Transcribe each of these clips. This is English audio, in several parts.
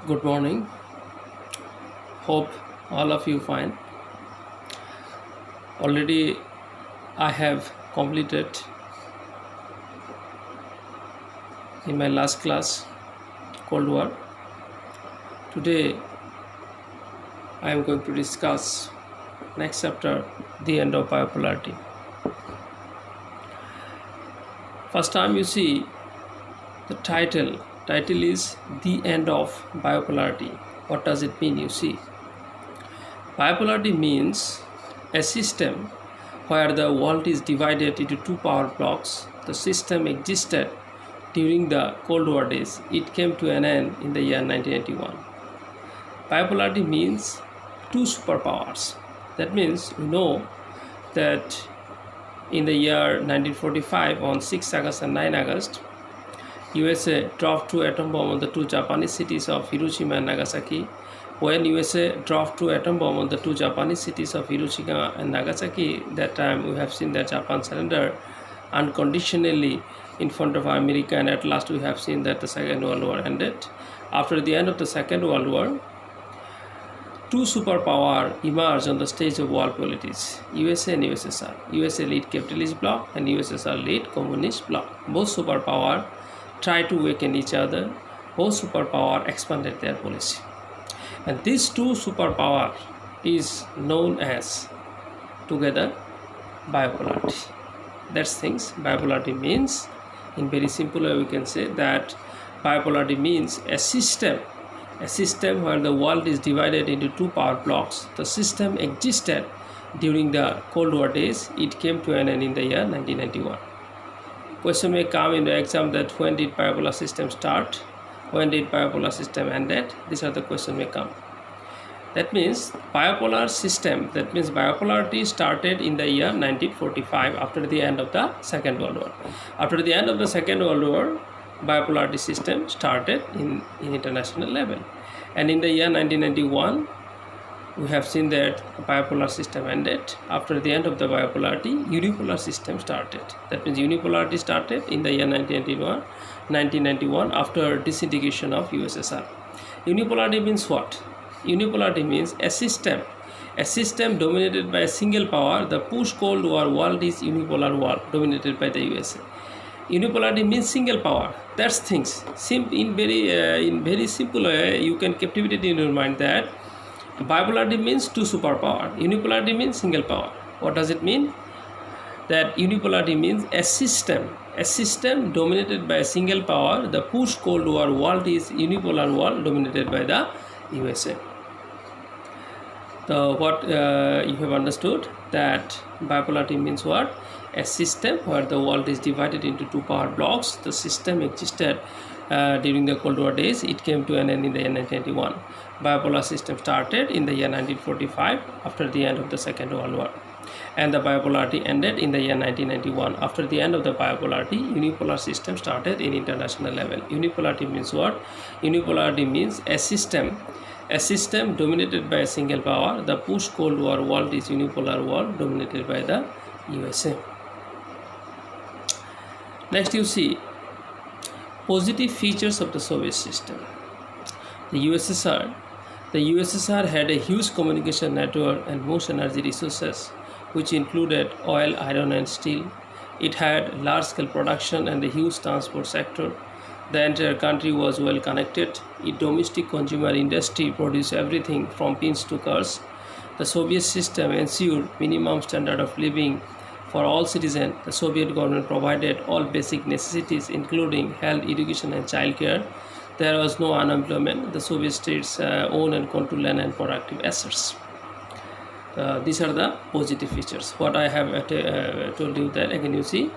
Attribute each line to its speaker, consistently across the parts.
Speaker 1: Good morning. Hope all of you fine. Already I have completed in my last class Cold War. Today I am going to discuss next chapter, the end of bipolarity. First time you see the title is the end of bipolarity. What does it mean? You see, bipolarity means a system where the world is divided into two power blocks. The system existed during the Cold War days. It came to an end in the year 1981. Bipolarity means two superpowers. That means we know that in the year 1945, on 6 August and 9 August, USA dropped two atom bombs on the two Japanese cities of Hiroshima and Nagasaki. When USA dropped two atom bombs on the two Japanese cities of Hiroshima and Nagasaki, that time we have seen that Japan surrendered unconditionally in front of America, and at last we have seen that the Second World War ended. After the end of the Second World War, two superpowers emerged on the stage of world politics, USA and USSR. USA lead capitalist bloc and USSR lead communist bloc. Both superpowers tried to weaken each other. Both superpowers expanded their policy. And these two superpowers is known as together bipolarity. That's things. Bipolarity means, in very simple way we can say that bipolarity means a system where the world is divided into two power blocks. The system existed during the Cold War days. It came to an end in the year 1991. Question may come in the exam that when did bipolar system start? When did bipolar system ended? These are the question may come. That means bipolar system, that means bipolarity started in the year 1945 after the end of the Second World War. After the end of the Second World War, bipolarity system started in international level. And in the year 1991, we have seen that bipolar system ended. After the end of the bipolarity, unipolar system started. That means unipolarity started in the year 1991 after disintegration of USSR. Unipolarity means what? Unipolarity means a system dominated by a single power. The post-Cold War world is unipolar world dominated by the USA. Unipolarity means single power. That's things. In very simple way, you can captivate it in your mind that bipolarity means two superpower. Unipolarity means single power. What does it mean? That unipolarity means a system dominated by a single power. The post-Cold War world is unipolar world dominated by the USA. So what you have understood that bipolarity means what? A system where the world is divided into two power blocks. The system existed during the Cold War days. It came to an end in the year 1991. Bipolar system started in the year 1945 after the end of the Second World War. And the bipolarity ended in the year 1991. After the end of the bipolarity, unipolar system started in international level. Unipolarity means what? Unipolarity means a system dominated by a single power. The post-Cold War world is unipolar world dominated by the USA. Next you see positive features of the Soviet system. The USSR had a huge communication network and most energy resources, which included oil, iron and steel. It had large-scale production and a huge transport sector. The entire country was well connected. Its domestic consumer industry produced everything from pins to cars. The Soviet system ensured minimum standard of living for all citizens. The Soviet government provided all basic necessities including health, education and childcare. There was no unemployment. The Soviet states own and control land and productive assets. These are the positive features. What I have told you that again you see.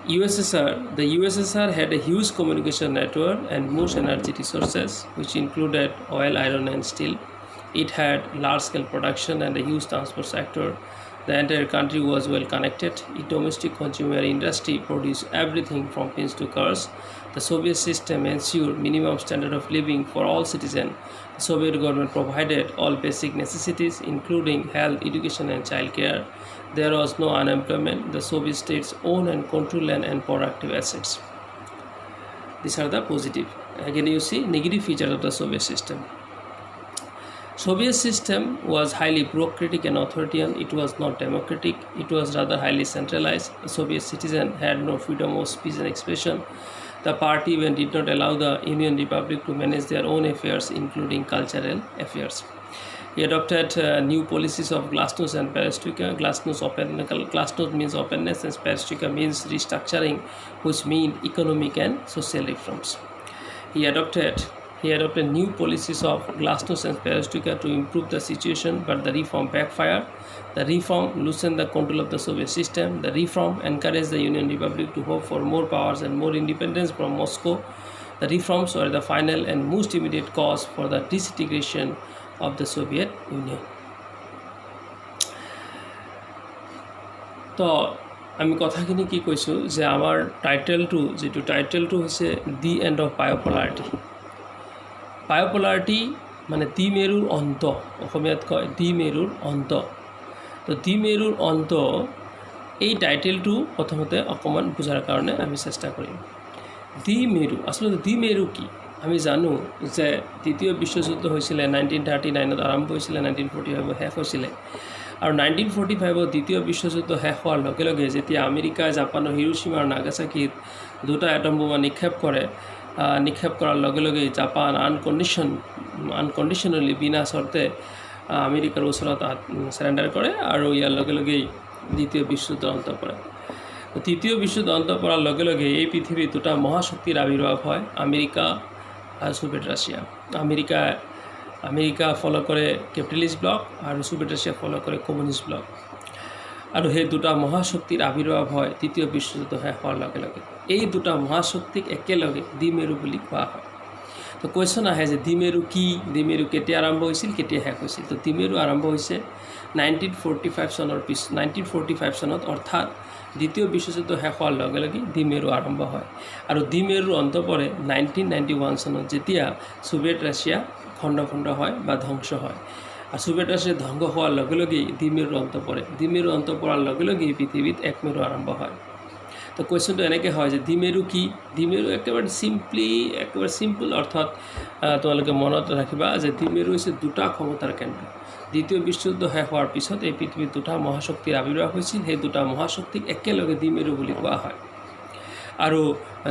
Speaker 1: The USSR had a huge communication network and most energy resources, which included oil, iron and steel. It had large-scale production and a huge transport sector. The entire country was well connected. Its domestic consumer industry produced everything from pins to cars. The Soviet system ensured minimum standard of living for all citizens. The Soviet government provided all basic necessities including health, education and childcare. There was no unemployment. The Soviet states own and control land and productive assets. These are the positive. again you see negative features of the Soviet system. Soviet system was highly bureaucratic and authoritarian. It was not democratic. It was rather highly centralized. The Soviet citizen had no freedom of speech and expression. The party even did not allow the Union Republic to manage their own affairs, including cultural affairs. He adopted new policies of glasnost and perestroika. Glasnost means openness, and perestroika means restructuring, which mean economic and social reforms. He adopted new policies of glasnost and perestroika to improve the situation, but the reform backfired. The reform loosened the control of the Soviet system. The reform encouraged the Union Republic to hope for more powers and more independence from Moscow. The reforms were the final and most immediate cause for the disintegration of the Soviet Union. তো আমি কথাখিনি কি কৈছোঁ যে আমাৰ টাইটেলটো যেটো টাইটেলটো হৈছে the end of বায়োপলাৰিটি। বায়োপলাৰিটি মানে দ্বিমেৰুৰ অন্ত, অসমীয়াত কয় দ্বিমেৰুৰ অন্ত। তো দ্বিমেৰুৰ অন্ত এই টাইটেলটো প্ৰথমতে অকণমান বুজাৰ কাৰণে আমি চেষ্টা কৰিম। দ্বিমেৰু আচলতে দ্বিমেৰু কি? আমি জানো যে দ্বিতীয় বিশ্বযুদ্ধ হৈছিলে 1939ত আৰম্ভ হৈছিলে, 1945 শেষ হৈছিলে। আৰু 1945 দ্বিতীয় বিশ্বযুদ্ধ শেষ হোৱাৰ লগে লগে যেতিয়া আমেৰিকা জাপানৰ হিৰোশ্বিমা আৰু নাগাসাকিত দুটা এটম বোমা নিক্ষেপ কৰাৰ লগে লগে জাপান আনকণ্ডিশ্যনেলি বিনা চৰ্তে আমেৰিকাৰ ওচৰত সাৰেণ্ডাৰ কৰে আৰু ইয়াৰ লগে লগেই দ্বিতীয় বিশ্বযুদ্ধ অন্ত পৰে। তৃতীয় বিশ্বযুদ্ধ অন্ত পৰাৰ লগে লগে এই পৃথিৱীত দুটা মহাশক্তিৰ আবিৰ্ভাৱ হয়, আমেৰিকা আৰু সোভিয়েট ৰাছিয়া। আমেৰিকা ফলো কৰে কেপিটেলিষ্ট ব্লক আৰু সোভিয়েট ৰাছিয়া ফলো কৰে কমিউনিষ্ট ব্লক। আৰু সেই দুটা মহাশক্তিৰ আবিৰ্ভাৱ হয় তৃতীয় বিশ্বযুদ্ধ শেষ হোৱাৰ লগে লগে। এই দুটা মহাশক্তিক একেলগে দ্বিমেৰু বুলি কোৱা হয়। তো কুৱেশ্যন আহে যে দ্বিমেৰু কি, দ্বিমেৰু কেতিয়া আৰম্ভ হৈছিল, কেতিয়া শেষ হৈছিল? তো দ্বিমেৰু আৰম্ভ হৈছে 1945 চনত, অৰ্থাৎ দ্বিতীয় বিশ্বযুদ্ধ শেষ হোৱাৰ লগে লগে দ্বিমেৰু আৰম্ভ হয়। আৰু দ্বিমেৰুৰ অন্ত পৰে 1991 চনত, যেতিয়া সোভিয়েট ৰাছিয়া খণ্ড হয় বা ধ্বংস হয়। আৰু সোভিয়েট ৰাছিয়া ধ্বংস হোৱাৰ লগে লগেই দ্বিমেৰুৰ অন্ত পৰে। দ্বিমেৰুৰ অন্ত পৰাৰ লগে লগেই পৃথিৱীত এক মেৰু আৰম্ভ হয়। তো কুৱেশ্যনটো এনেকৈ হয় যে দ্বিমেৰু কি? দ্বিমেৰু একেবাৰে চিম্পল, অৰ্থাৎ তোমালোকে মনত ৰাখিবা যে দ্বিমেৰু হৈছে দুটা ক্ষমতাৰ কেন্দ্ৰ। দ্বিতীয় বিশ্বযুদ্ধ শেষ হোৱাৰ পিছত এই পৃথিৱীত দুটা মহাশক্তিৰ আবিৰ্ভাৱ হৈছিল। সেই দুটা মহাশক্তিক একেলগে দ্বিমেৰু বুলি কোৱা হয়। আৰু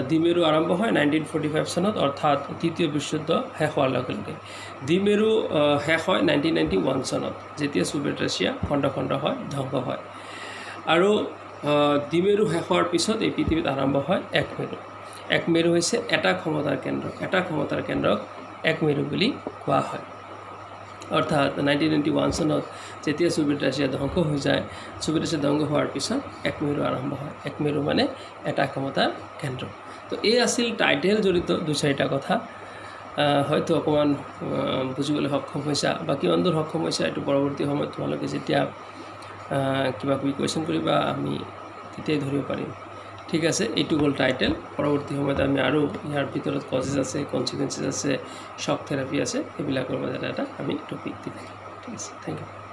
Speaker 1: দ্বিমেৰু আৰম্ভ হয় 1945 চনত, অৰ্থাৎ তৃতীয় বিশ্বযুদ্ধ শেষ হোৱাৰ লগে লগে। দ্বিমেৰু শেষ হয় 1991 চনত, যেতিয়া সোভিয়েট ৰাছিয়া খণ্ড হয়, ধ্বংস হয়। আৰু দ্বিমেৰু শেষ হোৱাৰ পিছত এই পৃথিৱীত আৰম্ভ হয় এক মেৰু। এক মেৰু হৈছে এটা ক্ষমতাৰ কেন্দ্ৰ। এটা ক্ষমতাৰ কেন্দ্ৰক এক মেৰু বুলি কোৱা হয়। অৰ্থাৎ 1991 চনত যেতিয়া সোভিয়েট ৰাছিয়া ধ্বংস হৈ যায়, সোভিয়েট ৰাছিয়া ধ্বংস হোৱাৰ পিছত এক মেৰু আৰম্ভ হয়। এক মেৰু মানে এটা ক্ষমতাৰ কেন্দ্ৰ। তো এই আছিল টাইটেল জড়িত 2-4টা কথা। হয়তো অকণমান বুজিবলৈ সক্ষম হৈছা বা কিমান দূৰ সক্ষম হৈছা এইটো পৰৱৰ্তী সময়ত তোমালোকে যেতিয়া কিবা কিবি কুৱেশ্যন কৰিবা আমি তেতিয়াই ধৰিব পাৰিম। ঠিক আছে, এইটো হ'ল টাইটেল। পৰৱৰ্তী সময়ত আমি আৰু ইয়াৰ ভিতৰত কজেছ আছে, কনচিকুৱেঞ্চেছ আছে, শ্বক থেৰাপি আছে, সেইবিলাকৰ মাজত এটা আমি টপিক দি থাকিম। ঠিক আছে, থেংক ইউ।